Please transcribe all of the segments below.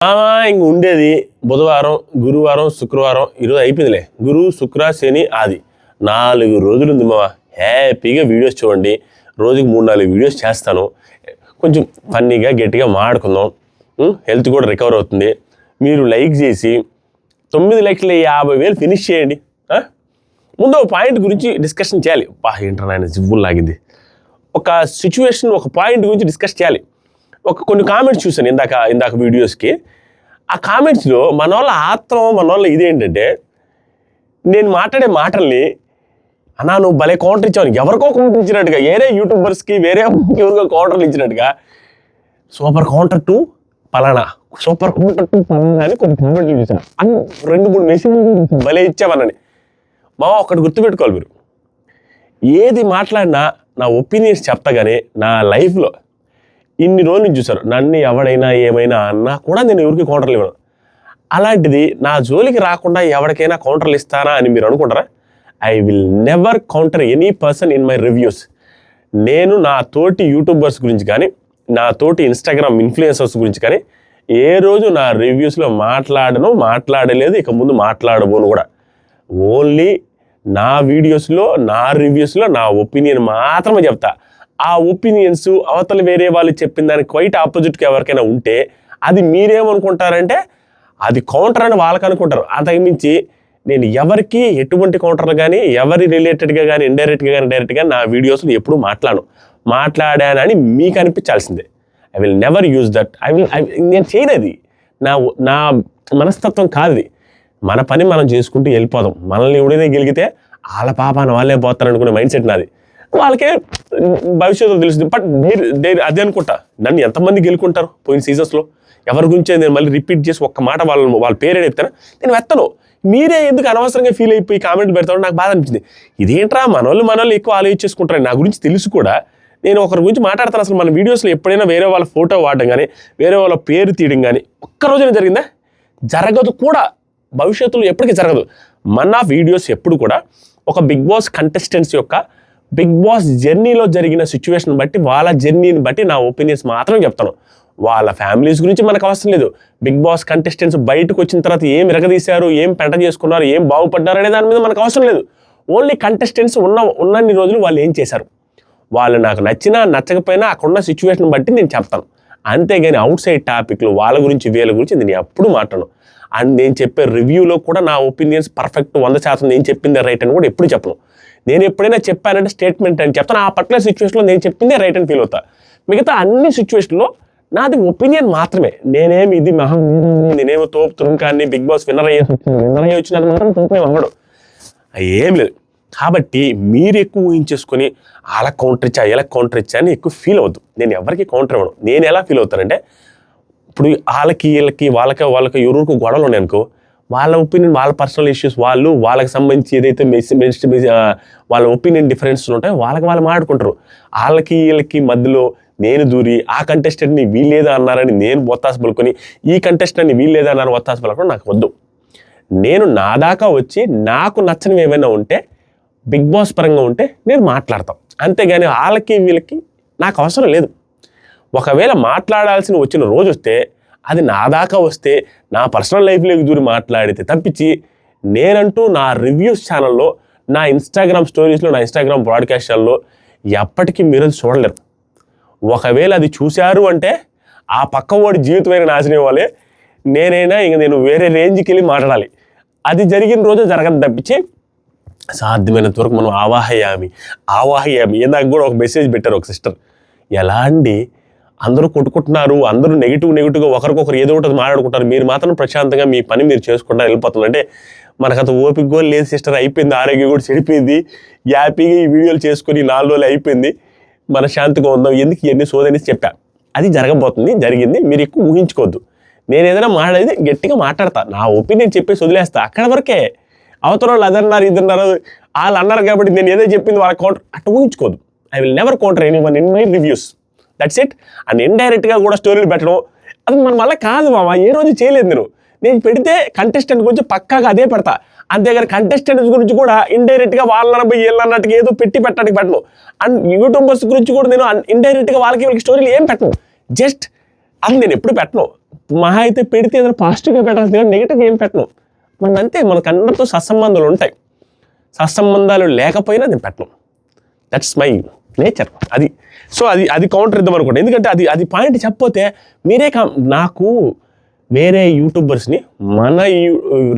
ఇంక ఉండేది బుధవారం, గురువారం, శుక్రవారం. ఈరోజు అయిపోయిందిలే. గురు, శుక్ర, శని, ఆది 4 రోజులు ఉంది మావా. హ్యాపీగా వీడియోస్ చూడండి. రోజుకి 3-4 వీడియోస్ చేస్తాను. కొంచెం ఫన్నీగా గట్టిగా మాట్లాడుకుందాం. హెల్త్ కూడా రికవర్ అవుతుంది. మీరు లైక్ చేసి 9,50,000 ఫినిష్ చేయండి. ముందు ఒక పాయింట్ గురించి డిస్కషన్ చేయాలి. ఏంట్రా నాయన జివ్వులు లాగింది. ఒక సిచ్యువేషన్, ఒక పాయింట్ గురించి డిస్కస్ చేయాలి. కొన్ని కామెంట్స్ చూశాను ఇందాక వీడియోస్కి. ఆ కామెంట్స్లో మన వాళ్ళ ఆత్రం, మన వాళ్ళ ఇదేంటంటే, నేను మాట్లాడే మాటల్ని అన్నా నువ్వు భలే కౌంటర్ ఇచ్చావు, ఎవరికో కౌంటర్ ఇచ్చినట్టుగా, వేరే యూట్యూబర్స్కి వేరే కౌంటర్లు ఇచ్చినట్టుగా, సూపర్ కౌంటర్ టు పలానా, సూపర్ కౌంటర్ టు పలానా అని కొన్ని కామెంట్లు చూసాను. 2-3 మెసేజ్ భలే ఇచ్చామన్నని. ఒకటి గుర్తుపెట్టుకోవాలి, మీరు ఏది మాట్లాడినా నా ఒపీనియన్స్ చెప్తా. కానీ నా లైఫ్లో ఇన్ని రోజులు నుంచి చూసారు, నన్ను ఎవడైనా ఏమైనా అన్నా కూడా నేను ఎవరికి కౌంటర్లు ఇవ్వను. అలాంటిది నా జోలికి రాకుండా ఎవరికైనా కౌంటర్లు ఇస్తానా అని మీరు అనుకుంటారా? I will never counter any person in my reviews. నేను నా తోటి యూట్యూబర్స్ గురించి కానీ, నా తోటి ఇన్స్టాగ్రామ్ ఇన్ఫ్లుయెన్సర్స్ గురించి కానీ ఏ రోజు నా రివ్యూస్లో మాట్లాడలేదు, ఇక ముందు మాట్లాడబోను కూడా. ఓన్లీ నా వీడియోస్లో, నా రివ్యూస్లో నా ఒపీనియన్ మాత్రమే చెప్తా. ఆ ఒపీనియన్స్ అవతల వేరే వాళ్ళు చెప్పిన దానికి క్వైట్ ఆపోజిట్గా ఎవరికైనా ఉంటే అది మీరేమనుకుంటారంటే అది కౌంటర్ అని వాళ్ళకి అనుకుంటారు. అంతకుమించి నేను ఎవరికి ఎటువంటి కౌంటర్లు కానీ, ఎవరి రిలేటెడ్గా కానీ, ఇండైరెక్ట్గా కానీ డైరెక్ట్గా నా వీడియోస్లో ఎప్పుడూ మాట్లాడానని మీకు అనిపించాల్సిందే. I will never use that. నేను చేయలేదు. నా మనస్తత్వం కాదు. మన పని మనం చేసుకుంటూ వెళ్ళిపోదాం. మనల్ని ఎవడైనా గెలిగితే వాళ్ళ పాపాన వాళ్ళే పోతారు అనుకునే మైండ్ సెట్ నాది. వాళ్ళకే భవిష్యత్తులో తెలుస్తుంది. బట్ అదే అనుకుంటా, నన్ను ఎంతమంది గెలుకుంటారు పోయిన సీజన్స్లో. ఎవరి గురించే నేను మళ్ళీ రిపీట్ చేసి ఒక్క మాట వాళ్ళ పేరే ఎత్తాను, నేను వెత్తను. మీరే ఎందుకు అనవసరంగా ఫీల్ అయిపోయి కామెంట్ పెడతాను, నాకు బాధ అనిపించింది. ఇదేంట్రా మనోళ్ళు ఎక్కువ ఆలోచించేసుకుంటారు. నా గురించి తెలుసు కూడా, నేను ఒకరి గురించి మాట్లాడతాను. అసలు మన వీడియోస్లో ఎప్పుడైనా వేరే వాళ్ళ ఫోటో వాడడం కానీ, వేరే వాళ్ళ పేరు తీయడం కానీ ఒక్కరోజైనా జరిగిందా? జరగదు కూడా, భవిష్యత్తులో ఎప్పటికీ జరగదు. మన వీడియోస్ ఎప్పుడు కూడా ఒక బిగ్ బాస్ కంటెస్టెంట్స్ యొక్క బిగ్ బాస్ జర్నీలో జరిగిన సిచ్యువేషన్ బట్టి, వాళ్ళ జర్నీని బట్టి నా ఒపీనియన్స్ మాత్రం చెప్తాను. వాళ్ళ ఫ్యామిలీస్ గురించి మనకు అవసరం లేదు. బిగ్ బాస్ కంటెస్టెంట్స్ బయటకు వచ్చిన తర్వాత ఏం ఎరగదీశారు, ఏం పెంట చేసుకున్నారు, ఏం బాగుపడ్డారు అనే దాని మీద మనకు అవసరం లేదు. ఓన్లీ కంటెస్టెంట్స్ ఉన్నన్ని రోజులు వాళ్ళు ఏం చేశారు, వాళ్ళు నాకు నచ్చినా నచ్చకపోయినా అక్కడున్న సిచ్యువేషన్ బట్టి నేను చెప్తాను. అంతేగాని అవుట్ సైడ్ టాపిక్లు వాళ్ళ గురించి వీళ్ళ గురించి నేను ఎప్పుడు మాట్లాడను. అండ్ నేను చెప్పే రివ్యూలో కూడా నా ఒపీనియన్స్ పర్ఫెక్ట్ 100% నేను చెప్పిందే రైట్ అని కూడా ఎప్పుడు చెప్పను. నేను ఎప్పుడైనా చెప్పానంటే స్టేట్మెంట్ అని చెప్తాను. ఆ పర్టికులర్ సిచ్యువేషన్లో నేను చెప్పిందే రైట్ అని ఫీల్ అవుతా. మిగతా అన్ని సిచ్యువేషన్లో నాది ఒపీనియన్ మాత్రమే. నేనేమి ఇది నేనేమో తోపు తురుంకాన్ని బిగ్ బాస్ విన్నర్ అయ్యి వచ్చినది మాత్రం తోపే అవ్వడు, ఏం లేదు. కాబట్టి మీరు ఎక్కువ ఊహించేసుకొని వాళ్ళకి కౌంటర్ ఇచ్చా, వీళ్ళకి కౌంటర్ ఇచ్చా అని ఎక్కువ ఫీల్ అవ్వద్దు. నేను ఎవరికి కౌంటర్ ఇవ్వను. నేను ఎలా ఫీల్ అవుతానంటే, ఇప్పుడు వీళ్ళకి వాళ్ళకి ఎవరికి గొడవలు ఉన్నాయి అనుకో, వాళ్ళ ఒపీనియన్, వాళ్ళ పర్సనల్ ఇష్యూస్, వాళ్ళకి సంబంధించి ఏదైతే వాళ్ళ ఒపీనియన్ డిఫరెన్స్లు ఉంటాయో వాళ్ళు మాట్లాడుకుంటారు. వీళ్ళకి మధ్యలో నేను దూరి ఆ కంటెస్టెంట్ని వీళ్ళేదా అన్నారని నేను ఒత్తాసు పలుకొని, ఈ కంటెస్టెంట్ని వీళ్ళేదా అన్నారు ఒత్తాసు పలుకొని నాకు వద్దు. నేను నా దాకా వచ్చి నాకు నచ్చనివి ఏమైనా ఉంటే, బిగ్ బాస్ పరంగా ఉంటే నేను మాట్లాడతాం. అంతేగాని వీళ్ళకి నాకు అవసరం లేదు. ఒకవేళ మాట్లాడాల్సిన వచ్చిన రోజు వస్తే, అది నా దాకా వస్తే, నా పర్సనల్ లైఫ్లోకి దూరి మాట్లాడితే తప్పించి, నేనంటూ నా రివ్యూస్ ఛానల్లో, నా ఇన్స్టాగ్రామ్ స్టోరీస్లో, నా ఇన్స్టాగ్రామ్ బ్రాడ్కాస్ట్లలో ఎప్పటికీ మీరు చూడలేరు. ఒకవేళ అది చూశారు అంటే ఆ పక్కవాడి జీవితమైన నాశనం ఇవ్వాలి. నేనైనా నేను వేరే రేంజ్కి వెళ్ళి మాట్లాడాలి. అది జరిగిన రోజు జరగదు తప్పించి, సాధ్యమైనంత వరకు మనం ఆవాహయామి నాకు కూడా ఒక మెసేజ్ పెట్టారు ఒక సిస్టర్. ఎలాంటి అందరూ కొట్టుకుంటున్నారు, అందరూ నెగిటివ్గా ఒకరికొకరు ఏదో ఒకటి మాట్లాడుకుంటారు, మీరు మాత్రం ప్రశాంతంగా మీ పని మీరు చేసుకుంటా వెళ్ళిపోతుంది. అంటే మనకంత ఓపిక కూడా లేదు సిస్టర్, అయిపోయింది, ఆరోగ్యం కూడా చెడిపోయింది, హ్యాపీగా ఈ వీడియోలు చేసుకొని 4 రోజులు అయిపోయింది, మన శాంతిగా ఉందాం, ఎందుకు ఇవన్నీ సోదనేసి చెప్పా. అది జరగబోతుంది, జరిగింది. మీరు ఎక్కువ ఊహించుకోవద్దు. నేను ఏదైనా మాట్లాడేది గట్టిగా మాట్లాడతా, నా ఒపీనియన్ చెప్పేసి వదిలేస్తా. అక్కడ వరకే. అవతల వాళ్ళు అదన్నారు ఇదన్నారు, వాళ్ళు అన్నారు కాబట్టి నేను ఏదో చెప్పింది వాళ్ళ కౌంటర్ అట్లా ఊహించుకోదు. I will never counter anyone in my reviews. That's it. And ఇండైరెక్ట్గా కూడా స్టోరీలు పెట్టడం అది మన వల్ల కాదు మామ, ఏ రోజు చేయలేదు. నేను పెడితే కంటెస్టెంట్ గురించి పక్కాగా అదే పెడతా. అంతేగాని కంటెస్టెంట్స్ గురించి కూడా ఇండైరెక్ట్గా వాళ్ళనబై వీళ్ళన్నట్టుగా ఏదో పెట్టడానికి పెట్టను. అండ్ యూట్యూబర్స్ గురించి కూడా నేను ఇండైరెక్ట్గా వాళ్ళకి స్టోరీలు ఏం పెట్టను. జస్ట్ అది నేను ఎప్పుడు పెట్టను. మహా అయితే పెడితే ఏదైనా పాజిటివ్గా పెట్టాల్సింది కానీ నెగిటివ్గా ఏం పెట్టను. అంతే, మనకు అందరితో సత్సంబంధాలు ఉంటాయి. సత్సంబంధాలు లేకపోయినా నేను పెట్టను. That's my nature. అది సో అది కౌంటర్ ఇద్దాం అనుకోండి. ఎందుకంటే అది పాయింట్ చెప్పపోతే మీరే నాకు వేరే యూట్యూబర్స్ని మన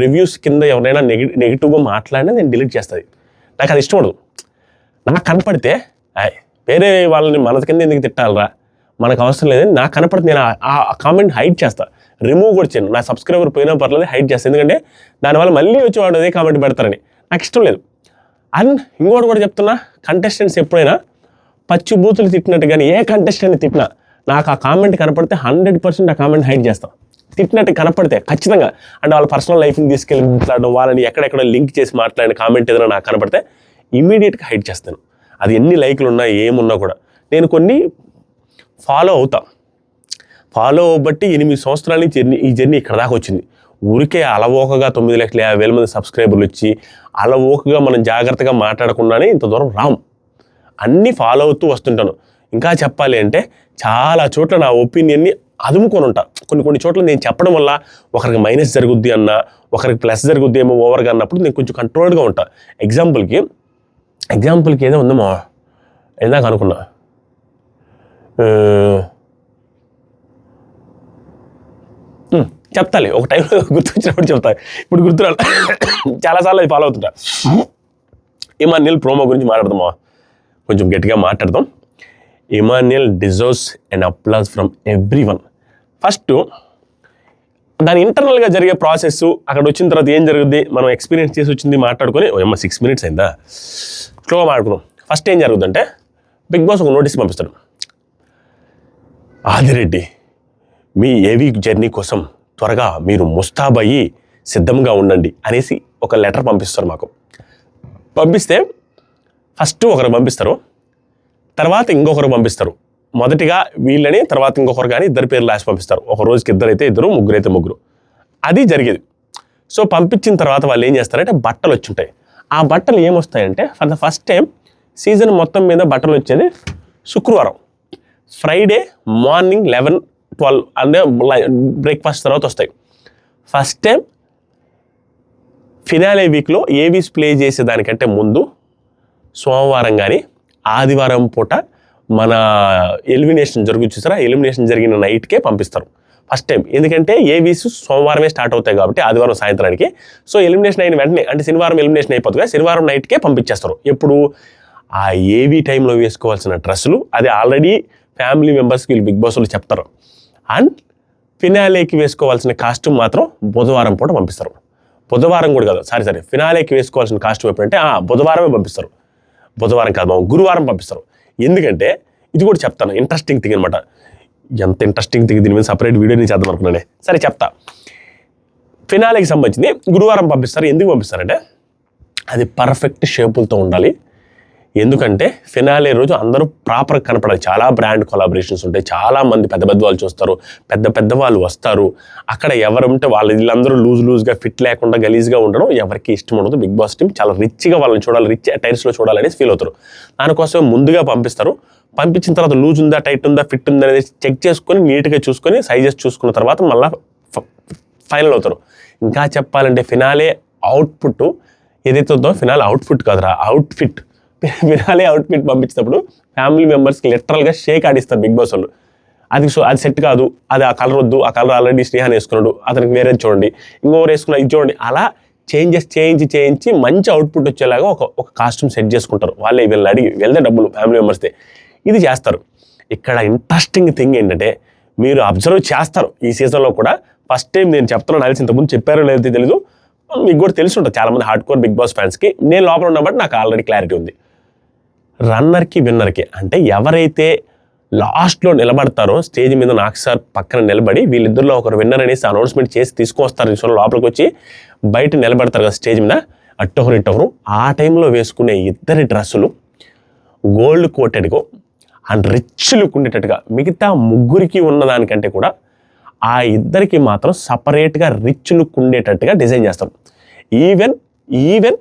రివ్యూస్ కింద ఎవరైనా నెగిటివ్గా మాట్లాడినా నేను డిలీట్ చేస్తుంది. నాకు అది ఇష్టం ఉండదు. నాకు కనపడితే వేరే వాళ్ళని మన కింద ఎందుకు తిట్టాలరా, మనకు అవసరం లేదని నాకు కనపడితే నేను ఆ కామెంట్ హైడ్ చేస్తా, రిమూవ్ కూడా చేయను. నా సబ్స్క్రైబర్ పోయినా పర్లేదు, హైడ్ చేస్తాను. ఎందుకంటే దానివల్ల మళ్ళీ వచ్చి వాడు అదే కామెంట్ పెడతారని నాకు ఇష్టం లేదు. అండ్ ఇంకోటి కూడా చెప్తున్నా, కంటెస్టెంట్స్ ఎప్పుడైనా పచ్చి బూతులు తిట్టినట్టు కానీ ఏ కంటెస్టెంట్ని తిట్టినా నాకు ఆ కామెంట్ కనపడితే 100% ఆ కామెంట్ హైడ్ చేస్తాను. తిట్టినట్టు కనపడితే ఖచ్చితంగా, అంటే వాళ్ళ పర్సనల్ లైఫ్ని తీసుకెళ్ళి మాట్లాడడం, వాళ్ళని ఎక్కడెక్కడ లింక్ చేసి మాట్లాడిన కామెంట్ ఏదైనా నాకు కనపడితే ఇమీడియట్గా హైడ్ చేస్తాను. అది ఎన్ని లైక్లు ఉన్నా ఏమున్నా కూడా. నేను కొన్ని ఫాలో ఫాలో అవ్వబట్టి 8 సంవత్సరాల నుంచి ఈ జర్నీ ఇక్కడ దాకా వచ్చింది. ఊరికే అలవోకగా 9,50,000 మంది సబ్స్క్రైబర్లు వచ్చి అలవోకగా మనం జాగ్రత్తగా మాట్లాడకుండానే ఇంత దూరం రాము. అన్నీ ఫాలో అవుతూ వస్తుంటాను. ఇంకా చెప్పాలి అంటే చాలా చోట్ల నా ఒపీనియన్ని అదుముకొని ఉంటా. కొన్ని చోట్ల నేను చెప్పడం వల్ల ఒకరికి మైనస్ జరుగుద్ది అన్నా, ఒకరికి ప్లస్ జరుగుద్ది ఏమో ఓవర్గా అన్నప్పుడు నేను కొంచెం కంట్రోల్డ్గా ఉంటా. ఎగ్జాంపుల్కి ఏదో ఉందమ్మా ఇందాక అనుకున్నా, చెప్తాలి ఒక టైంలో గుర్తొచ్చినప్పుడు చెప్తా. ఇప్పుడు గుర్తురాలి. చాలాసార్లు అది ఫాలో అవుతుంటా. ఇమాన్యుయల్ ప్రోమో గురించి మాట్లాడదామా, కొంచెం గట్టిగా మాట్లాడదాం. Emmanuel deserves and applause from everyone. First దాని ఇంటర్నల్గా జరిగే ప్రాసెస్, అక్కడ వచ్చిన తర్వాత ఏం జరుగుద్ది, మనం ఎక్స్పీరియన్స్ చేసి వచ్చింది మాట్లాడుకొని 6 minutes అయిందా, స్లోగా మాట్లాడుకుందాం. ఫస్ట్ ఏం జరుగుద్దంటే బిగ్ బాస్ ఒక నోటీస్ పంపిస్తాడు. ఆదిరెడ్డి మీ ఏవీ జర్నీ కోసం త్వరగా మీరు ముస్తాబయ్యి సిద్ధంగా ఉండండి అనేసి ఒక లెటర్ పంపిస్తారు మాకు. పంపిస్తే ఫస్ట్ ఒకరు పంపిస్తారు, తర్వాత ఇంకొకరు పంపిస్తారు. మొదటిగా వీళ్ళని, తర్వాత ఇంకొకరు, కానీ 2 పేర్లు లాస్ట్ పంపిస్తారు. ఒక రోజుకి 2 అయితే 2, 3 అయితే 3. అది జరిగేది. సో పంపించిన తర్వాత వాళ్ళు ఏం చేస్తారంటే బట్టలు వచ్చి ఉంటాయి. ఆ బట్టలు ఏమొస్తాయంటే for the first time season మొత్తం మీద బట్టలు వచ్చేది శుక్రవారం, ఫ్రైడే మార్నింగ్ 11-12 అంటే బ్రేక్ఫాస్ట్ తర్వాత వస్తాయి. ఫస్ట్ టైం ఫినాలే వీక్లో ఏవీస్ ప్లే చేసేదానికంటే ముందు సోమవారం కానీ ఆదివారం పూట మన ఎలిమినేషన్ చూసారా, ఎలిమినేషన్ జరిగిన నైట్కే పంపిస్తారు ఫస్ట్ టైం. ఎందుకంటే ఏవీస్ సోమవారమే స్టార్ట్ అవుతాయి కాబట్టి ఆదివారం సాయంత్రానికి. సో ఎలిమినేషన్ అయిన వెంటనే, అంటే శనివారం ఎలిమినేషన్ అయిపోతుంది, శనివారం నైట్కే పంపించేస్తారు. ఎప్పుడు ఆ ఏవీ టైంలో వేసుకోవాల్సిన డ్రెస్సులు అది ఆల్రెడీ ఫ్యామిలీ మెంబర్స్కి వీళ్ళు బిగ్ బాస్లో చెప్తారు. అండ్ ఫినాలేకి వేసుకోవాల్సిన కాస్ట్యూమ్ మాత్రం బుధవారం పూట పంపిస్తారు. బుధవారం కూడా కాదు, సారీ ఫినాలేకి వేసుకోవాల్సిన కాస్ట్యూమ్ ఎప్పుడంటే బుధవారమే పంపిస్తారు. బుధవారం కాదు, గురువారం పంపిస్తారు. ఎందుకంటే ఇది కూడా చెప్తాను, ఇంట్రెస్టింగ్ థింగ్ అనమాట. ఎంత ఇంట్రెస్టింగ్ థింగ్, దీని మీద సపరేట్ వీడియో నేను చేద్దాం అనుకున్నానే. సరే చెప్తా. ఫినాలేకి సంబంధించింది గురువారం పంపిస్తారు. ఎందుకు పంపిస్తారంటే అది పర్ఫెక్ట్ షేపులతో ఉండాలి. ఎందుకంటే ఫినాలే రోజు అందరూ ప్రాపర్గా కనపడాలి. చాలా బ్రాండ్ కొలాబరేషన్స్ ఉంటాయి, చాలామంది పెద్ద వాళ్ళు చూస్తారు, పెద్ద వాళ్ళు వస్తారు. అక్కడ ఎవరుంటే వీళ్ళందరూ లూజ్గా ఫిట్ లేకుండా గలీజ్గా ఉండడం ఎవరికి ఇష్టం ఉండదు. బిగ్ బాస్ టీం చాలా రిచ్గా వాళ్ళని చూడాలి, రిచ్ అటైర్స్లో చూడాలనేసి ఫీల్ అవుతారు. దానికోసం ముందుగా పంపిస్తారు. పంపించిన తర్వాత లూజ్ ఉందా, టైట్ ఉందా, ఫిట్ ఉందా అనేది చెక్ చేసుకొని నీట్గా చూసుకొని సైజెస్ చూసుకున్న తర్వాత మళ్ళీ ఫైనల్ అవుతారు. ఇంకా చెప్పాలంటే ఫినాలే అవుట్పుట్ ఏదైతే ఉందో, ఫినాలే అవుట్పుట్ కాదురా, అవుట్ఫిట్. ఫినాలే అవుట్ఫిట్ పంపించినప్పుడు ఫ్యామిలీ మెంబర్స్కి లిటరల్గా షేక్ ఆడిస్తారు బిగ్ బాస్ వాళ్ళు. అది సెట్ కాదు, అది ఆ కలర్ వద్దు, ఆ కలర్ ఆల్రెడీ శ్రీహాన్ వేసుకున్నాడు, అతనికి వేరే చూడండి, ఇంకొకరు వేసుకున్నా ఇది చూడండి, అలా చేంజెస్ చేయించి మంచి అవుట్పుట్ వచ్చేలాగా ఒక కాస్ట్యూమ్ సెట్ చేసుకుంటారు. వాళ్ళే వీళ్ళని అడిగి వెళ్తే డబ్బులు ఫ్యామిలీ మెంబర్స్దే ఇది చేస్తారు. ఇక్కడ ఇంట్రెస్టింగ్ థింగ్ ఏంటంటే మీరు అబ్జర్వ్ చేస్తారు ఈ సీజన్లో కూడా. ఫస్ట్ టైం నేను చెప్తున్నాను, అలిసి ఇంతకుముందు చెప్పారో లేదో తెలీదు, మీకు కూడా తెలిసి ఉంటుంది చాలామంది హార్డ్ కోర్ బిగ్ బాస్ ఫ్యాన్స్కి. నేను లోపల ఉన్నప్పుడు నాకు ఆల్రెడీ క్లారిటీ ఉంది. రన్నర్కి విన్నర్కి అంటే ఎవరైతే లాస్ట్లో నిలబడతారో స్టేజ్ మీద నాకు సార్ పక్కన నిలబడి వీళ్ళిద్దరిలో ఒకరు విన్నర్ అనేసి అనౌన్స్మెంట్ చేసి తీసుకొస్తారు. లోపలికి వచ్చి బయట నిలబడతారు కదా స్టేజ్ మీద, అట్టొకరు ఇట్టొకరు. ఆ టైంలో వేసుకునే ఇద్దరి డ్రెస్సులు గోల్డ్ కోటెడ్గా అండ్ రిచ్ లుక్ ఉండేటట్టుగా, మిగతా ముగ్గురికి ఉన్నదానికంటే కూడా ఆ ఇద్దరికి మాత్రం సపరేట్గా రిచ్ లుక్ ఉండేటట్టుగా డిజైన్ చేస్తారు. ఈవెన్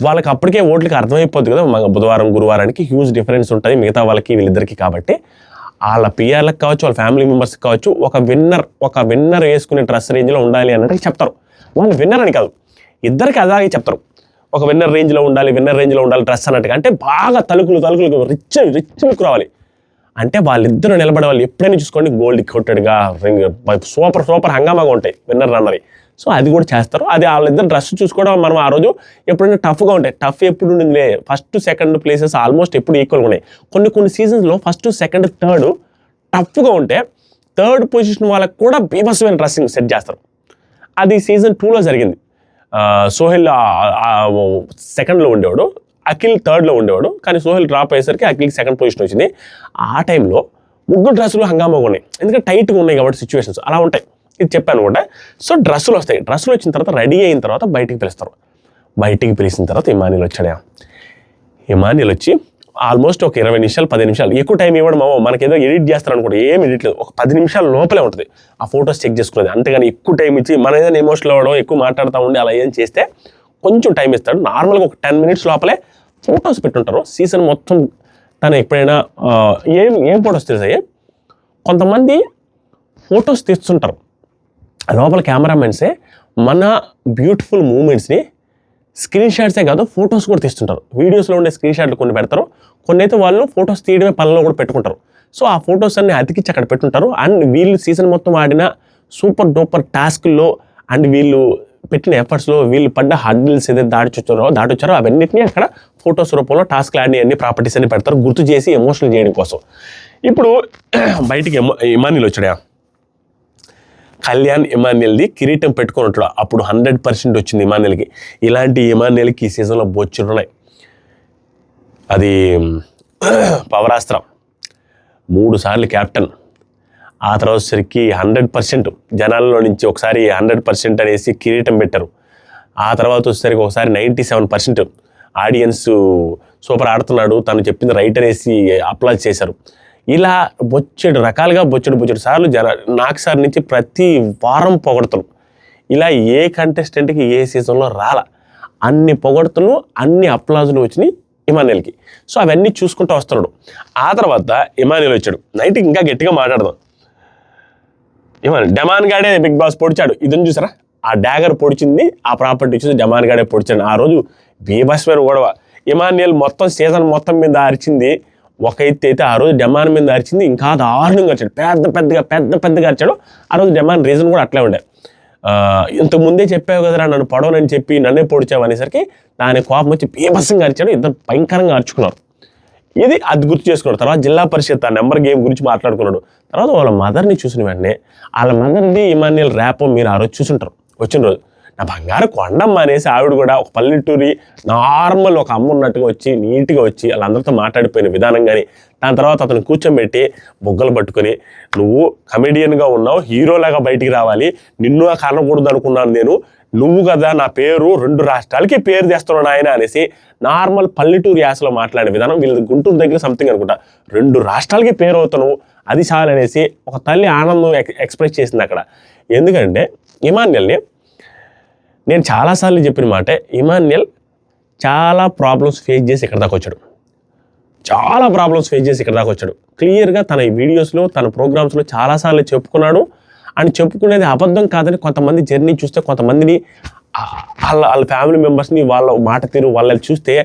వాళ్ళకి అప్పటికే ఓట్లకి అర్థమైపోద్ది కదా, బుధవారం గురువారానికి హ్యూజ్ డిఫరెన్స్ ఉంటుంది మిగతా వాళ్ళకి వీళ్ళిద్దరికి. కాబట్టి వాళ్ళ పిఆర్లకు కావచ్చు, వాళ్ళ ఫ్యామిలీ మెంబర్స్కి కావచ్చు, ఒక విన్నర్ వేసుకునే డ్రెస్ రేంజ్లో ఉండాలి అన్నట్టు చెప్తారు. వాళ్ళు విన్నర్ అని కాదు, ఇద్దరికి అలాగే చెప్తారు. ఒక విన్నర్ రేంజ్లో ఉండాలి డ్రెస్ అన్నట్టుగా. అంటే బాగా తలుకులు రిచ్ లుక్ రావాలి. అంటే వాళ్ళిద్దరూ నిలబడే వాళ్ళు ఎప్పుడైనా చూసుకోండి గోల్డ్ కొట్టెడ్గా సూపర్ హంగామాగా ఉంటాయి విన్నర్ రన్నర్. సో అది కూడా చేస్తారు. అది వాళ్ళిద్దరు డ్రెస్ చూసుకోవడం మనం ఆ రోజు ఎప్పుడైనా టఫ్గా ఉంటాయి. టఫ్ ఎప్పుడు ఉండిందిలే, ఫస్ట్ సెకండ్ ప్లేసెస్ ఆల్మోస్ట్ ఎప్పుడు ఈక్వల్గా ఉన్నాయి. కొన్ని సీజన్స్లో ఫస్ట్ సెకండ్ థర్డ్ టఫ్గా ఉంటే థర్డ్ పొజిషన్ వాళ్ళకి కూడా బీభత్సమైన డ్రెస్సింగ్ సెట్ చేస్తారు. అది సీజన్ 2లో జరిగింది. సోహెల్ సెకండ్లో ఉండేవాడు, అఖిల్ థర్డ్లో ఉండేవాడు. కానీ సోహెల్ డ్రాప్ అయ్యేసరికి అఖిల్కి సెకండ్ పొజిషన్ వచ్చింది. ఆ టైంలో ముగ్గురు డ్రెస్సులు హంగామాగా ఉన్నాయి, ఎందుకంటే టైట్గా ఉన్నాయి కాబట్టి సిచ్యువేషన్స్ అలా ఉంటాయి. ఇది చెప్పాను కూడా. సో డ్రెస్సులు వస్తాయి. డ్రెస్సులు వచ్చిన తర్వాత రెడీ అయిన తర్వాత బయటికి పిలుస్తారు. బయటికి పిలిచిన తర్వాత ఇమానియల్ వచ్చాడు. ఇమానియల్ వచ్చి ఆల్మోస్ట్ ఒక 20 నిమిషాలు 10 నిమిషాలు ఎక్కువ టైం ఇవ్వడం. మనకేదో ఎడిట్ చేస్తారు అనుకోండి, ఏం ఎడిట్ లేదు. ఒక 10 నిమిషాల లోపలే ఉంటుంది ఆ ఫొటోస్ చెక్ చేసుకునేది. అంతేగాని ఎక్కువ టైం ఇచ్చి మన ఏదైనా ఎమోషనల్ అవ్వడం, ఎక్కువ మాట్లాడుతూ ఉండి అలా ఏం చేస్తే కొంచెం టైం ఇస్తాడు. నార్మల్గా ఒక 10 మినిట్స్ లోపలే ఫొటోస్ పెట్టుంటారు. సీజన్ మొత్తం తను ఎప్పుడైనా ఏం ఫొటోస్ తీసాయి, కొంతమంది ఫొటోస్ తీస్తుంటారు లోపల కెమెరామెన్సే మన బ్యూటిఫుల్ మూమెంట్స్ని స్క్రీన్ షాట్సే కాదు ఫొటోస్ కూడా తీస్తుంటారు. వీడియోస్లో ఉండే స్క్రీన్ షాట్లు కొన్ని పెడతారు, కొన్ని అయితే వాళ్ళు ఫొటోస్ తీయడమే పనిలో కూడా పెట్టుకుంటారు. సో ఆ ఫొటోస్ అన్ని అతికిచ్చి అక్కడ పెట్టుంటారు. అండ్ వీళ్ళు సీజన్ మొత్తం ఆడిన సూపర్ డూపర్ టాస్క్ల్లో అండ్ వీళ్ళు పెట్టిన ఎఫర్ట్స్లో వీళ్ళు పడ్డ హర్డిల్స్ ఏదైతే దాటొచ్చారో అవన్నిటినీ అక్కడ ఫొటోస్ రూపంలో టాస్క్లు ఆడిని అన్ని ప్రాపర్టీస్ అన్ని పెడతారు గుర్తు చేసి ఎమోషనల్ చేయడం కోసం. ఇప్పుడు బయటికి ఇమానియల్ వచ్చాడా, కళ్యాణ్ ఇమానియల్ది కిరీటం పెట్టుకొని ఉంటాడు. అప్పుడు 100% వచ్చింది ఇమానియల్కి. ఇలాంటి ఇమానియల్కి ఈ సీజన్లో బొచ్చుడున్నాయి. అది పవరాస్త్రం, 3 సార్లు క్యాప్టెన్. ఆ తర్వాత సరికి 100% జనాల్లో నుంచి ఒకసారి 100% అనేసి కిరీటం పెట్టారు. ఆ తర్వాత వచ్చేసరికి ఒకసారి 97% ఆడియన్స్ సూపర్ ఆడుతున్నాడు, తను చెప్పింది రైట్ అనేసి అప్లాజ్ చేశారు. ఇలా బొచ్చెడు రకాలుగా బొచ్చెడు సార్లు నాకు సార్ నుంచి ప్రతి వారం పొగడతలు. ఇలా ఏ కంటెస్టెంట్కి ఏ సీజన్లో రాలా అన్ని పొగడతలు, అన్ని అప్లాజులు వచ్చినాయి ఇమానియల్కి. సో అవన్నీ చూసుకుంటూ వస్తున్నాడు. ఆ తర్వాత ఇమానియల్ వచ్చాడు. నైట్కి ఇంకా గట్టిగా మాట్లాడదాం. డెమాన్ గాడే బిగ్ బాస్ పొడిచాడు. ఇదని చూసారా, ఆ డాగర్ పొడిచింది, ఆ ప్రాపర్టీ చూసి డెమాన్ గాడే పొడిచాడు. ఆ రోజు బీభత్సమైన గొడవ. ఇమానియల్ మొత్తం సీజన్ మొత్తం మీద అరిచింది ఒక ఎత్తు అయితే, ఆ రోజు డెమాన్ మీద అరిచింది ఇంకా దారుణంగా అరిచాడు. పెద్దగా అరిచాడు. ఆ రోజు డెమాన్ రీజన్ కూడా అట్లే ఉండే. ఇంతకుముందే చెప్పావు కదరా నన్ను పొడవనని చెప్పి నన్నే పొడిచావు అనేసరికి దాని కోపం వచ్చి బీభత్సంగా అరిచాడు. ఇద్దరు భయంకరంగా అరుచుకున్నారు. అది గుర్తు చేసుకున్నాడు. తర్వాత జిల్లా పరిషత్ ఆ నెంబర్ గేమ్ గురించి మాట్లాడుకున్నాడు. తర్వాత వాళ్ళ మదర్ని చూసిన వెంటనే వాళ్ళ మదర్ది ఇమానియల్ ర్యాప్ మీరు ఆ రోజు చూసుంటారు. వచ్చిన రోజు నా బంగారు కొండమ్మ అనేసి ఆవిడ కూడా ఒక పల్లెటూరి నార్మల్ ఒక అమ్మ ఉన్నట్టుగా వచ్చి నీట్గా వచ్చి వాళ్ళందరితో మాట్లాడిపోయిన విధానం. కానీ దాని తర్వాత అతను కూర్చోబెట్టి బొగ్గలు పట్టుకొని నువ్వు కమెడియన్గా ఉన్నావు, హీరోలాగా బయటికి రావాలి, నిన్ను కనకూడదు అనుకున్నాను నేను, నువ్వు కదా నా పేరు 2 రాష్ట్రాలకి పేరు తెస్తున్నాడు ఆయన అనేసి నార్మల్ పల్లెటూరు యాసలో మాట్లాడే విధానం. వీళ్ళది గుంటూరు దగ్గర సంథింగ్ అనుకుంటా, 2 రాష్ట్రాలకి పేరు అవుతాను అది చాలనేసి ఒక తల్లి ఆనందం ఎక్స్ప్రెస్ చేసింది అక్కడ. ఎందుకంటే ఇమానియల్ని నేను చాలాసార్లు చెప్పిన మాటే, ఇమానియల్ చాలా ప్రాబ్లమ్స్ ఫేస్ చేసి ఇక్కడ దాకా వచ్చాడు. క్లియర్గా తన వీడియోస్లో తన ప్రోగ్రామ్స్లో చాలాసార్లు చెప్పుకున్నాడు. అని చెప్పుకునేది అబద్ధం కాదని కొంతమంది జర్నీ చూస్తే, కొంతమందిని వాళ్ళ ఫ్యామిలీ మెంబర్స్ని వాళ్ళ మాట తీరు వాళ్ళని చూస్తే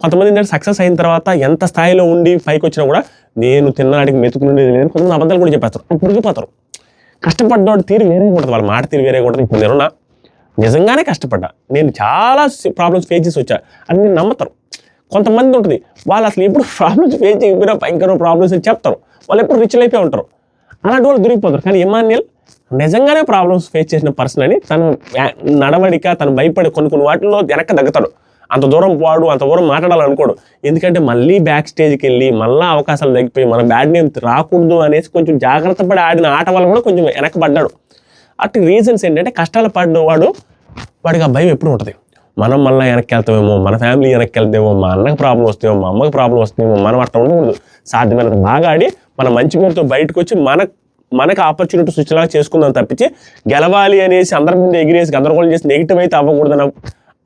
కొంతమంది ఏంటంటే సక్సెస్ అయిన తర్వాత ఎంత స్థాయిలో ఉండి పైకి వచ్చినా కూడా నేను తిన్నాడికి మెతుకునేది లేదు కొంతమంది అబద్ధాలు కూడా చెప్పేస్తారు. పురిగిపోతారు. కష్టపడ్డాడు తీరు వేరే ఉంటుంది, వాళ్ళ మాట తీరు వేరే ఉంటుంది. ఇప్పుడు నేను నిజంగానే కష్టపడ్డా, నేను చాలా ప్రాబ్లమ్స్ ఫేస్ చేసి వచ్చా అని నేను నమ్ముతారు. కొంతమంది ఉంటుంది వాళ్ళు అసలు ఎప్పుడు ప్రాబ్లమ్స్ ఫేస్ చేయకపోయినా భయంకర ప్రాబ్లమ్స్ అని చెప్తారు, వాళ్ళు ఎప్పుడు రిచ్ లైఫే ఉంటారు. అలాంటి వాళ్ళు దొరికిపోతారు. కానీ ఇమానియల్ నిజంగానే ప్రాబ్లమ్స్ ఫేస్ చేసిన పర్సన్ అని తను నడవడిక తను భయపడి కొన్ని వాటిల్లో వెనక్కి తగ్గుతాడు. అంత దూరం మాట్లాడాలనుకోడు. ఎందుకంటే మళ్ళీ బ్యాక్ స్టేజ్కి వెళ్ళి మళ్ళీ అవకాశాలు తగ్గిపోయి మన బ్యాడ్ నేమ్ రాకూడదు అనేసి కొంచెం జాగ్రత్త పడి ఆడిన ఆట వల్ల కూడా కొంచెం వెనకబడ్డాడు. అటు రీజన్స్ ఏంటంటే కష్టాలు పడ్డవాడు వాడికి ఆ భయం ఎప్పుడు ఉంటుంది. మనం మళ్ళీ వెనక్కి వెళ్తామేమో, మన ఫ్యామిలీ వెనక్కి వెళ్తేమో, మా అన్నకి ప్రాబ్లం వస్తేమో, మా అమ్మకి ప్రాబ్లం వస్తేమో, మనం అట్లా ఉండకూడదు. సాధ్యమైనంత బాగా ఆడి మన మంచి పేరుతో బయటకు వచ్చి మనకు ఆపర్చునిటీ స్విచ్లాగా చేసుకుందాం తప్పించి గెలవాలి అనేసి అందరి ముందు ఎగిరేసి గందరగోళం చేసి నెగిటివ్ అయితే అవ్వకూడదని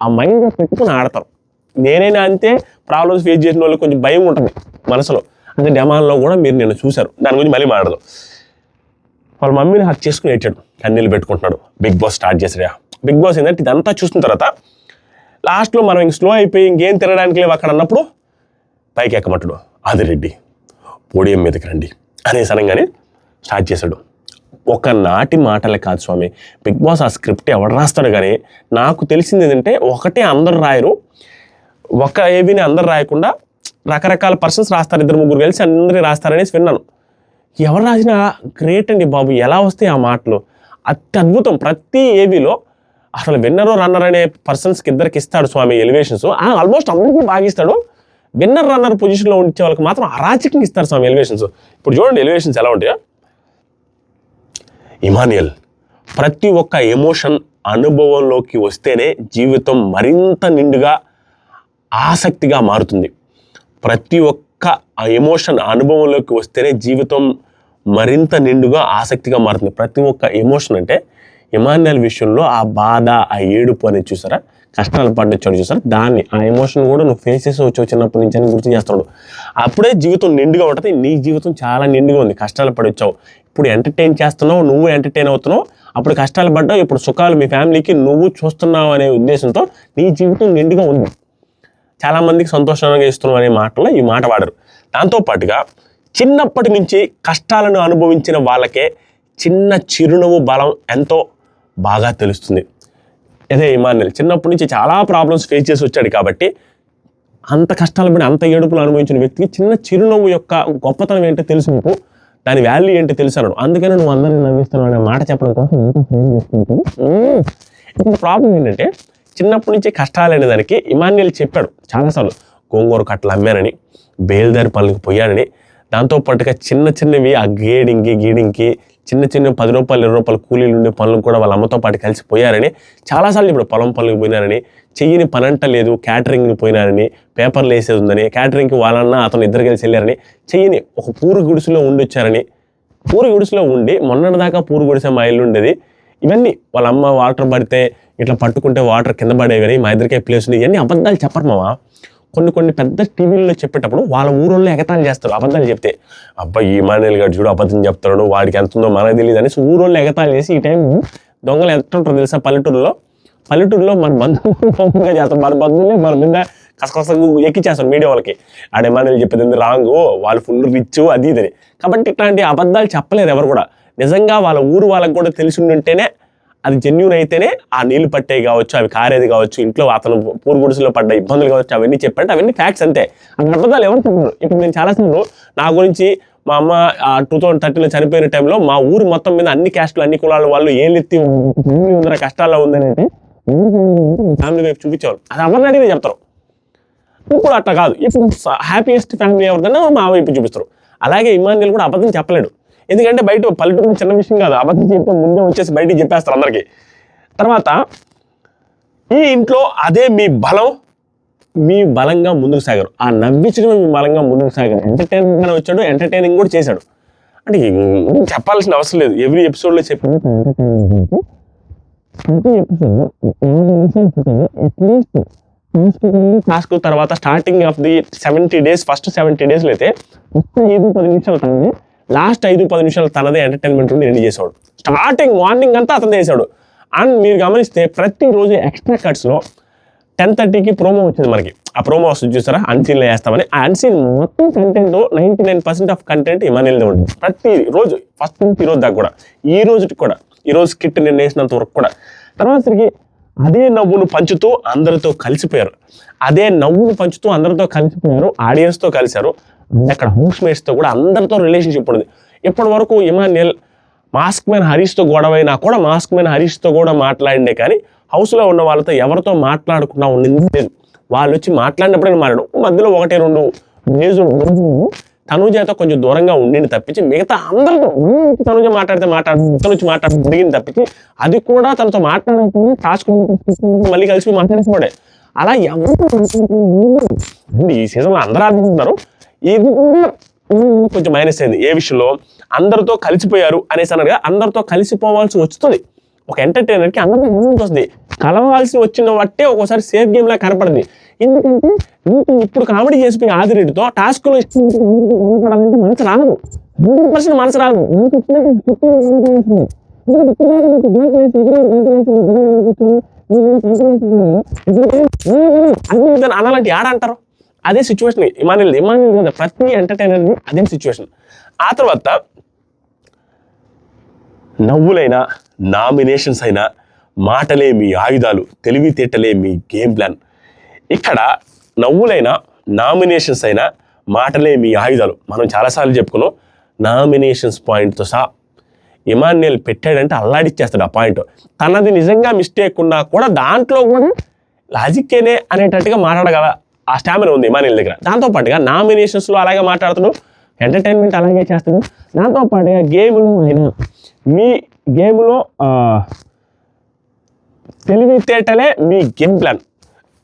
ఆ మైండ్గా పెట్టుకుని ఆడతారు. నేనైనా అంతే, ప్రాబ్లమ్స్ ఫేస్ చేసిన వాళ్ళు కొంచెం భయం ఉంటుంది మనసులో. అంటే డెమాన్లో కూడా మీరు నిన్ను చూశారు, దాని గురించి మళ్ళీ మాట్లాడదు. వాళ్ళ మమ్మీని హక్ చేసుకుని ఏడ్చాడు, కన్నీళ్ళు పెట్టుకుంటున్నాడు. బిగ్ బాస్ స్టార్ట్ చేశాడు. బిగ్ బాస్ ఏంటంటే ఇదంతా చూసిన తర్వాత లాస్ట్లో మనం ఇంక స్లో అయిపోయి ఇంకేం తినడానికి లేవు అక్కడ అన్నప్పుడు పైకి ఎక్కమంటాడు, ఆదిరెడ్డి పోడియం మీదకి రండి అనేసి అనగానే స్టార్ట్ చేశాడు. ఒక నాటి మాటలే కాదు స్వామి, బిగ్ బాస్ ఆ స్క్రిప్ట్ ఎవడు రాస్తాడు. కానీ నాకు తెలిసింది ఏంటంటే ఒకటే అందరు రాయరు, ఒక ఏవిని అందరు రాయకుండా రకరకాల పర్సన్స్ రాస్తారు, 2-3 కలిసి అందరూ రాస్తారనేసి విన్నాను. ఎవరు రాసినా గ్రేట్ అండి బాబు, ఎలా వస్తాయి ఆ మాటలు, అత్యద్భుతం. ప్రతి ఏవిలో అసలు విన్నరు రన్నర్ అనే పర్సన్స్కి ఇద్దరికి ఇస్తాడు స్వామి ఎలివేషన్స్, ఆల్మోస్ట్ అందరికీ బాగా ఇస్తాడు. విన్నర్ రన్నర్ పొజిషన్లో ఉంచే వాళ్ళకి మాత్రం అరాచకంగా ఇస్తారు స్వామి ఎలివేషన్స్. ఇప్పుడు చూడండి ఎలివేషన్స్ ఎలా ఉంటాయో. ఇమాన్యుయల్, ప్రతి ఒక్క ఎమోషన్ అనుభవంలోకి వస్తేనే జీవితం మరింత నిండుగా ఆసక్తిగా మారుతుంది. ప్రతి ఒక్క ఎమోషన్ అనుభవంలోకి వస్తేనే జీవితం మరింత నిండుగా ఆసక్తిగా మారుతుంది. ప్రతి ఒక్క ఎమోషన్ అంటే ఇమాన్యుయల్ విషయంలో ఆ బాధ, ఆ ఏడుపు అనేది చూసారా, కష్టాలు పడ్డొచ్చాడు చూసారా, దాన్ని ఆ ఎమోషన్ కూడా నువ్వు ఫేస్ చేసి వచ్చావు చిన్నప్పటి నుంచి అని గుర్తు చేస్తున్నాడు. అప్పుడే జీవితం నిండుగా ఉంటుంది. నీ జీవితం చాలా నిండుగా ఉంది, కష్టాలు పడి వచ్చావు, ఇప్పుడు ఎంటర్టైన్ చేస్తున్నావు, నువ్వు ఎంటర్టైన్ అవుతున్నావు. అప్పుడు కష్టాలు పడ్డావు, ఇప్పుడు సుఖాలు మీ ఫ్యామిలీకి నువ్వు చూస్తున్నావు అనే ఉద్దేశంతో నీ జీవితం నిండుగా ఉంది. చాలామందికి సంతోషంగా ఇస్తున్నావు అనే మాటలో ఈ మాట వాడరు. దాంతోపాటుగా చిన్నప్పటి నుంచి కష్టాలను అనుభవించిన వాళ్ళకే చిన్న చిరునవ్వు బలం ఎంతో బాగా తెలుస్తుంది. అదే ఇమాన్యుయల్ చిన్నప్పటి నుంచి చాలా ప్రాబ్లమ్స్ ఫేస్ చేసి వచ్చాడు కాబట్టి అంత కష్టాలు పడి అంత ఏడుపులు అనుభవించిన వ్యక్తికి చిన్న చిరునవ్వు యొక్క గొప్పతనం ఏంటో తెలుసు, నీకు దాని వాల్యూ ఏంటో తెలుసు అన్నాడు. అందుకని నువ్వు అందరినీ నవ్విస్తున్నావు అనే మాట చెప్పడం కోసం ఇంకా ఫ్రేమ్ చేసుకుంటాను. ఇప్పుడు ప్రాబ్లం ఏంటంటే చిన్నప్పటి నుంచి కష్టాలు అనే దానికి ఇమాన్యుయల్ చెప్పాడు చాలాసార్లు. గోంగూర కట్టలు అమ్మానని, బేల్దారి పనులకు పోయానని, దాంతోపాటుగా చిన్న చిన్నవి ఆ గీడింగ్కి చిన్న 10 రూపాయలు 20 రూపాయలు కూలీలు ఉండే పనులకు కూడా వాళ్ళ అమ్మతో పాటు కలిసి పోయారని చాలాసార్లు. ఇప్పుడు పొలం పనులకు పోయినారని, చెయ్యిని పనంట లేదు క్యాటరింగ్ని పోయినారని, పేపర్లు వేసేది ఉందని, క్యాటరింగ్కి వాళ్ళన్న అతను ఇద్దరు కలిసి వెళ్ళారని, చెయ్యిని ఒక పూరు గుడిసెలో ఉండొచ్చారని, పూరు గుడిసెలో ఉండి మొన్నటిదాకా పూరు గుడిసె మా ఇల్లు ఉండేది, ఇవన్నీ వాళ్ళ అమ్మ వాటర్ పడితే ఇట్లా పట్టుకుంటే వాటర్ కింద పడేవని, మా ఇద్దరికే ప్లేస్ ఉంది, ఇవన్నీ అబద్ధాలు చెప్పరు మావా. కొన్ని పెద్ద టీవీల్లో చెప్పేటప్పుడు వాళ్ళ ఊరోళ్ళు ఎగతాళి చేస్తారు అబద్ధాలు చెప్తే. అబ్బాయి ఇమాన్యుయల్ గారు చూడు అబద్ధం చెప్తాడు, వాడికి ఎంత ఉందో మనకు తెలియదు అనేసి ఊరోళ్ళు ఎగతాళి చేసి ఈ టైం దొంగలు ఎంత ఉంటారో తెలుసా పల్లెటూరులో మన బంధువులుగా చేస్తారు, మన బంధువులే మన మీద కసకస ఎక్కిచ్చేస్తారు మీడియా వాళ్ళకి. ఆడ ఇమాన్యుయల్ చెప్పేది రాంగు, వాళ్ళు ఫుల్ రిచ్ అది ఇదని. కాబట్టి ఇట్లాంటి అబద్ధాలు చెప్పలేరు ఎవరు కూడా. నిజంగా వాళ్ళ ఊరు వాళ్ళకి కూడా తెలిసి ఉంటేనే, అది జెన్యూన్ అయితేనే ఆ నీళ్లు పట్టేవి కావచ్చు, అవి కారేది కావచ్చు, ఇంట్లో అతను పూరు గుడిసెలో పడ్డ ఇబ్బందులు కావచ్చు, అవన్నీ చెప్పండి, అవన్నీ ఫ్యాక్ట్స్ అంతే. అక్కడ అబద్ధాలు ఎవరు చెప్పారు. ఇప్పుడు నేను చాలాసార్లు నా గురించి మా అమ్మ 2013లో చనిపోయిన టైంలో మా ఊరు మొత్తం మీద అన్ని క్యాస్టులు అన్ని కులాల వాళ్ళు ఏళ్ళెత్తి ఉందర కష్టాల్లో ఉందని అంటే ఫ్యామిలీ వైపు చూపించేవాళ్ళు. అది ఎవరిని అడిగితే చెప్తారు. ఇప్పుడు అట్లా కాదు, ఇప్పుడు హ్యాపీయెస్ట్ ఫ్యామిలీ ఎవరిదన్నా మా వైపు చూపిస్తారు. అలాగే ఇమాన్యుయల్ కూడా అబద్ధం చెప్పలేడు, ఎందుకంటే బయట పల్లెటూరు చిన్న విషయం కాదు, అబద్ధం చెప్తే ముందే వచ్చేసి బయటికి చెప్పేస్తారు అందరికీ. తర్వాత ఈ ఇంట్లో అదే మీ బలంగా ముందుకు సాగారు, ఆ నవ్వించడమే మీ బలంగా ముందుకు సాగారు. ఎంటర్టైన్మెంట్ వచ్చాడు, ఎంటర్టైనింగ్ కూడా చేశాడు. అంటే చెప్పాల్సిన అవసరం లేదు, ఎవ్రీ ఎపిసోడ్లో చెప్పాడు. ప్రతి ఎపిసోడ్ టాస్క్ తర్వాత starting of the 70 days, first 70 daysలో అయితే 5-10 నిమిషాలు తనది, లాస్ట్ 5-10 నిమిషాలు తనదే ఎంటర్టైన్మెంట్ ఉండి రెడీ చేసాడు. స్టార్టింగ్ మార్నింగ్ అంతా అతను చేశాడు. అండ్ మీరు గమనిస్తే ప్రతిరోజు ఎక్స్ట్రా కట్స్లో 10:30కి ప్రోమో వచ్చింది మనకి. ఆ ప్రోమో వస్తుంది చూసారా, అన్సీన్లో వేస్తామని. ఆ అన్సీన్ మొత్తం కంటెంట్ 99% ఆఫ్ కంటెంట్ ఇమాన్యుయల్దే ఉంటుంది ప్రతిరోజు, ఫస్ట్ నుంచి ఈరోజు దాకా కూడా. ఈ రోజుకి కూడా, ఈరోజు స్కిట్ నేను వేసినంత వరకు కూడా. తర్వాత అదే నవ్వును పంచుతూ అందరితో కలిసిపోయారు, ఆడియన్స్తో కలిశారు. అక్కడ హౌస్ మేట్స్తో కూడా అందరితో రిలేషన్షిప్ ఉంది. ఇప్పటి వరకు ఇమాన్యుయల్ మాస్క్ మ్యాన్ హరీష్తో గొడవైనా కూడా మాస్క్ మ్యాన్ హరీష్తో కూడా మాట్లాడిండే, కానీ హౌస్లో ఉన్న వాళ్ళతో ఎవరితో మాట్లాడకుండా ఉండింది లేదు. వాళ్ళు వచ్చి మాట్లాడినప్పుడే మాట్లాడు, మధ్యలో 1-2 డేస్ తనుజతో కొంచెం దూరంగా ఉండింది తప్పించి మిగతా అందరితో తనుజ మాట్లాడితే అడిగింది తప్పించి, అది కూడా తనతో మాట్లాడకుండా టాస్క్ మళ్ళీ కలిసి మాట్లాడుకోడే. అలా ఎవరితో ఈ సీజన్లో అందరూ ఆడుకుంటున్నారు. ఇది కొంచెం మైనస్ అయింది. ఏ విషయంలో? అందరితో కలిసిపోయారు అనేసి అన్నారు కదా, అందరితో కలిసిపోవాల్సి వస్తుంది ఒక ఎంటర్టైనర్కి, అందరితో వస్తుంది. కలవాల్సి వచ్చిన బట్టే ఒక్కోసారి సేఫ్ గేమ్లా కనపడింది. ఎందుకంటే నీకు ఇప్పుడు కామెడీ చేసిపోయి ఆదిరెడ్డితో టాస్క్లో మనసు రాదు, 100% మనసు రాదు. అలాంటి ఆడ అంటారు. అదే సిచ్యువేషన్ ఇమానుయల్ ప్రతి ఎంటర్టైనర్ని అదే సిచ్యువేషన్. ఆ తర్వాత నవ్వులైనా నామినేషన్స్ అయినా మాటలే మీ ఆయుధాలు, తెలివితేటలే మీ గేమ్ ప్లాన్. ఇక్కడ నవ్వులైనా నామినేషన్స్ అయినా మాటలే మీ ఆయుధాలు. మనం చాలాసార్లు చెప్పుకున్నాం, నామినేషన్స్ పాయింట్తో సహా ఇమాన్యుయల్ పెట్టాడంటే అల్లాడిచ్చేస్తాడు ఆ పాయింట్. తనది నిజంగా మిస్టేక్ ఉన్నా కూడా దాంట్లో కూడా లాజిక్కేనే అనేటట్టుగా మాట్లాడగల ఆ స్టామినా ఉంది ఇమాన్యుయల్ దగ్గర. దాంతోపాటుగా నామినేషన్స్లో అలాగే మాట్లాడుతాడు, ఎంటర్టైన్మెంట్ అలాగే చేస్తాడు. దాంతోపాటుగా గేమ్లో అయినా మీ గేమ్లో తెలివితేటలే మీ గేమ్ ప్లాన్.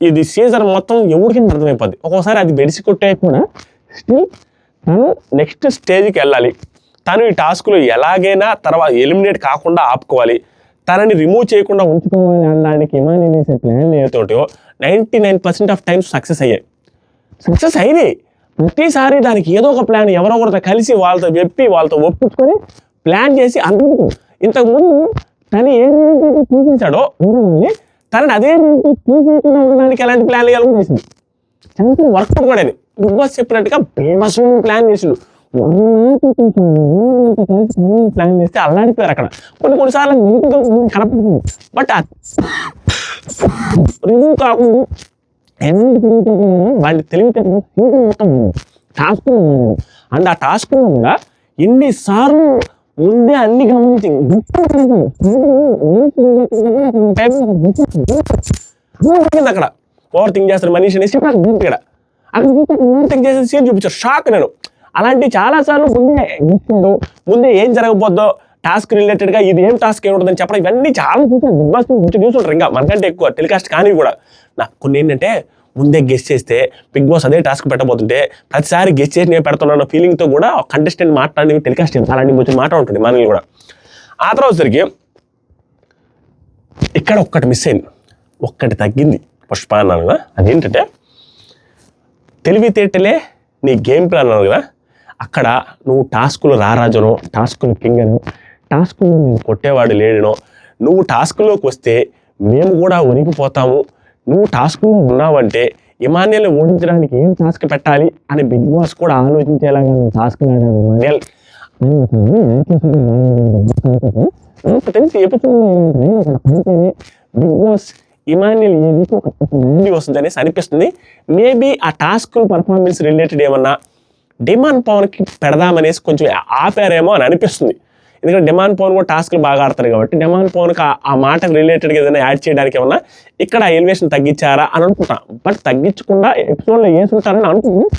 ఇది సీజన్ మొత్తం ఎవరికి అర్థమైపోద్ది. ఒక్కోసారి అది బెడిసి కొట్టే కూడా స్టిల్ తను నెక్స్ట్ స్టేజ్కి వెళ్ళాలి. తను ఈ టాస్క్లో ఎలాగైనా తర్వాత ఎలిమినేట్ కాకుండా ఆపుకోవాలి, తనని రిమూవ్ చేయకుండా ఉంచుకోవాలి అనడానికి ఇమాన్యుయల్ వేసే ప్లాన్లు ఏతోటో 99% ఆఫ్ టైమ్స్ సక్సెస్ అయినాయి. ప్రతిసారి దానికి ఏదో ఒక ప్లాన్ ఎవరో ఒకరితో కలిసి వాళ్ళతో చెప్పి వాళ్ళతో ఒప్పించుకొని ప్లాన్ చేసి అందరూ ఇంతకుముందు తను ఏ చూపించాడో తనని అదే చూపించకుండా ఉండడానికి ఎలాంటి ప్లాన్లు ఇవ్వాలని చేసింది. చాలా వర్కౌట్ కూడా అది. బిగ్ బాస్ చెప్పినట్టుగా ఫేమస్ ప్లాన్ చేసిండు. ప్లాన్ చేస్తే అల్లాడిపోయారు అక్కడ. కొన్నిసార్లు కనపడుతుంది, బట్ రిమూవ్ కాకుండా వాళ్ళు తెలివితేటలు టాస్క్ అండ్ ఆ టాస్క్ కూడా ఎన్నిసార్లు ముందే అన్ని గమనించి అక్కడ ఓవర్ థింక్ చేస్తారు మనిషి అనేసి ఇక్కడ థింక్ చేసే సీన్ చూపించారు. షాక్ నేను. అలాంటి చాలాసార్లు ముందే ఏం జరగబోద్దో టాస్క్ రిలేటెడ్గా ఇది ఏం టాస్క్ ఏముంటుందని చెప్పడం ఇవన్నీ చాలా చూసాను. బిగ్ బాస్ కొంచెం చూసుంటారు, ఇంకా మనకంటే ఎక్కువ టెలికాస్ట్ కానీ కూడా. నాకు కొన్ని ఏంటంటే ముందే గెస్ట్ చేస్తే బిగ్ బాస్ అదే టాస్క్ పెట్టబోతుంటే ప్రతిసారి గెస్ట్ చేసి నేను పెడుతున్నాను ఫీలింగ్తో కూడా కంటెస్టెంట్ మాట్లాడి టెలికాస్ట్ చేయాలి. అలాంటి కొంచెం మాట ఉంటుంది మనల్ని కూడా. ఆ తర్వాత సరికి ఇక్కడ ఒక్కటి మిస్ అయింది, ఒక్కటి తగ్గింది పుష్ప అన్నాను కదా. అదేంటంటే తెలివితేటలే నీ గేమ్ ప్లాన్ అన్నాను కదా. అక్కడ నువ్వు టాస్కులు రారాజనో, టాస్కులు కింగనో, టాస్కులు నేను కొట్టేవాడు లేడనో, నువ్వు టాస్కులోకి వస్తే మేము కూడా వణికిపోతాము, నువ్వు టాస్క్లో ఉన్నావంటే ఇమాన్యుయల్ని ఓడించడానికి ఏం టాస్క్ పెట్టాలి అని బిగ్ బాస్ కూడా ఆలోచించేలాగా నువ్వు టాస్క్ ఆడాను ఇమాన్యుయల్. బిగ్ బాస్ ఇమాన్యుయల్ ఏది వస్తుంది అనేసి అనిపిస్తుంది. మేబీ ఆ టాస్క్ పర్ఫార్మెన్స్ రిలేటెడ్ ఏమన్నా డిమాండ్ పవన్కి పెడదామనేసి కొంచెం ఆపారేమో అని అనిపిస్తుంది. ఎందుకంటే డిమాండ్ పవన్ కూడా టాస్క్లు బాగా ఆడతారు కాబట్టి డిమాండ్ పవన్కి ఆ మాటకు రిలేటెడ్గా ఏదైనా యాడ్ చేయడానికి ఏమన్నా ఇక్కడ ఎలివేషన్ తగ్గించారా అని అనుకుంటాం. బట్ తగ్గించకుండా ఎపిసోడ్లో వేసుంటారని అనుకుంటున్నాం.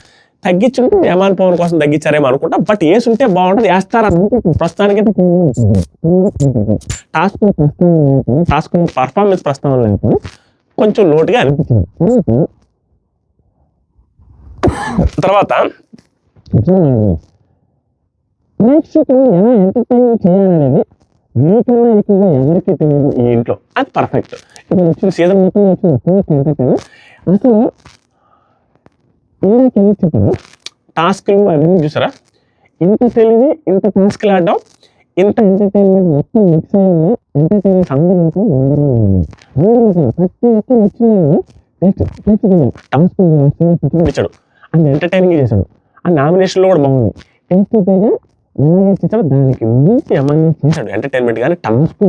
తగ్గించుంటే డిమాండ్ పవన్ కోసం తగ్గించారేమో అనుకుంటా. బట్ వేసుంటే బాగుంటుంది, వేస్తారని ప్రస్తుతానికైతే టాస్క్ పర్ఫార్మెన్స్ ప్రస్తావన లేకపోతే కొంచెం లోటుగా అనిపిస్తుంది. తర్వాత ప్రేక్షకులు ఎలా ఎంటర్టైన్మెంట్ చేయాలనేది మీకన్నా ఎక్కువగా ఎవరికి తెలియదు ఈ ఇంట్లో. అది పర్ఫెక్ట్. ఇప్పుడు వచ్చిన సీజన్ మొత్తం వచ్చిన అసలు ఇందాక చెప్పాను టాస్క్లు అవన్నీ చూసారా. ఇంత తెలివి, ఇంత టాస్క్లు ఆడడం, ఇంత ఎంటర్టైన్మెంట్ మొత్తం మిక్స్ అయిన ఎంటర్టైన్మెంట్ అందరూ ప్రతి ఒక్క వచ్చిన టాస్క్ ఇచ్చాడు అండ్ ఎంటర్టైనింగ్ చేశాడు. ఆ నామినేషన్లో కూడా బాగుంది. టేస్ట్ పైగా చేశాడు, దానికి మించి అమలు చేశాడు ఎంటర్టైన్మెంట్. కానీ టాస్క్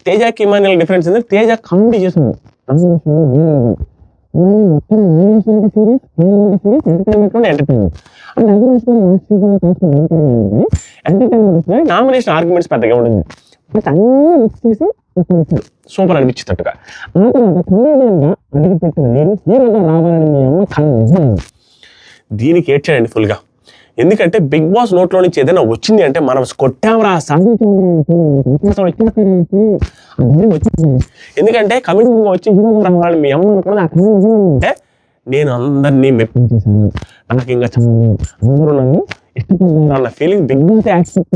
తేజకి ఇమాన్యుయల్ డిఫరెన్స్ అంటే తేజ కామెడీ చేసింది. ఎంటర్టైన్మెంట్ నామినేషన్ ఆర్గ్యుమెంట్స్ పెద్దగా ఉంటుంది, బట్ అన్నీ మిక్స్ చేసి సూపర్ అనిపించేటట్టుగా అడుగుపెట్టిన నేను హీరోగా రావాలని మీ అమ్మ కళ్ళు. దీనికి ఏడ్చాడండి ఫుల్గా. ఎందుకంటే బిగ్ బాస్ నోట్లో నుంచి ఏదైనా వచ్చింది అంటే మనం కొట్టామరా ఎందుకంటే కమిటీగా వచ్చి హీరోగా రావాలని మీ అమ్మ అంటే నేను అందరినీ మెప్పించేశాను, నాకు ఇంకా చాలా అందరూ నన్ను ఇష్టపడుతున్నారు అన్న ఫీలింగ్ బిగ్ బాస్ యాక్సెప్ట్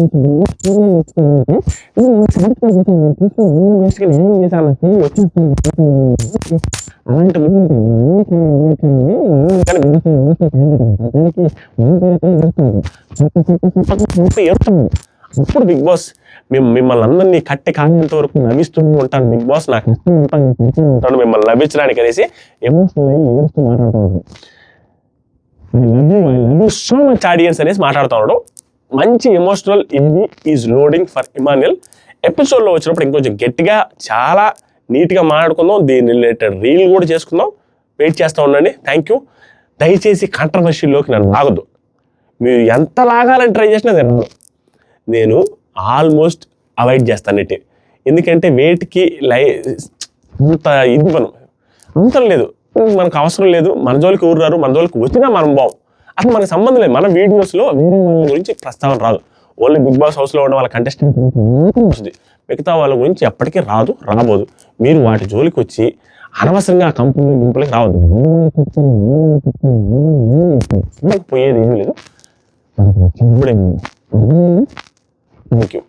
అప్పుడు బిగ్ బాస్ మిమ్మల్ని అందరినీ కట్టి కాంత వరకు నవ్విస్తూ ఉంటాను బిగ్ బాస్ నాకు ఉంటాను మిమ్మల్ని నవ్వించడానికి అనేసి ఎమోషనల్ అయ్యి ఏడుస్తూ మాట్లాడుతున్నాడు. సో మచ్ ఆడియన్స్ అనేసి మాట్లాడుతున్నాడు. మంచి ఎమోషనల్ ఇది ఈజ్ లోడింగ్ ఫర్ ఇమాన్యుయల్. ఎపిసోడ్లో వచ్చినప్పుడు ఇంకొంచెం గట్టిగా చాలా నీట్గా మాట్లాడుకుందాం, దీని రిలేటెడ్ రీల్ కూడా చేసుకుందాం. వెయిట్ చేస్తూ ఉండండి. Thank you. దయచేసి కాంట్రవర్షీలోకి నన్ను లాగద్దు. మీరు ఎంత లాగాలని ట్రై చేసినా నేను ఆల్మోస్ట్ అవాయిడ్ చేస్తాను. ఎందుకంటే వేటికి అంత ఇది మనం అంతం లేదు, మనకు అవసరం లేదు. మన జోలికి ఊరు రారు, మన జోలికి వచ్చినా మనం బాగు. అసలు మనకు సంబంధం లేదు. మన వీడియోస్లో వేరే వాళ్ళ గురించి ప్రస్తావన రాదు. ఓన్లీ బిగ్ బాస్ హౌస్లో ఉన్న వాళ్ళ కంటెస్టెంట్ వస్తుంది, మిగతా వాళ్ళ గురించి ఎప్పటికీ రాబోదు. మీరు వాటి జోలికి వచ్చి అనవసరంగా ఆ కంపెనీ గుంపులకి రావద్దు. పోయేది ఏం లేదు. Thank you.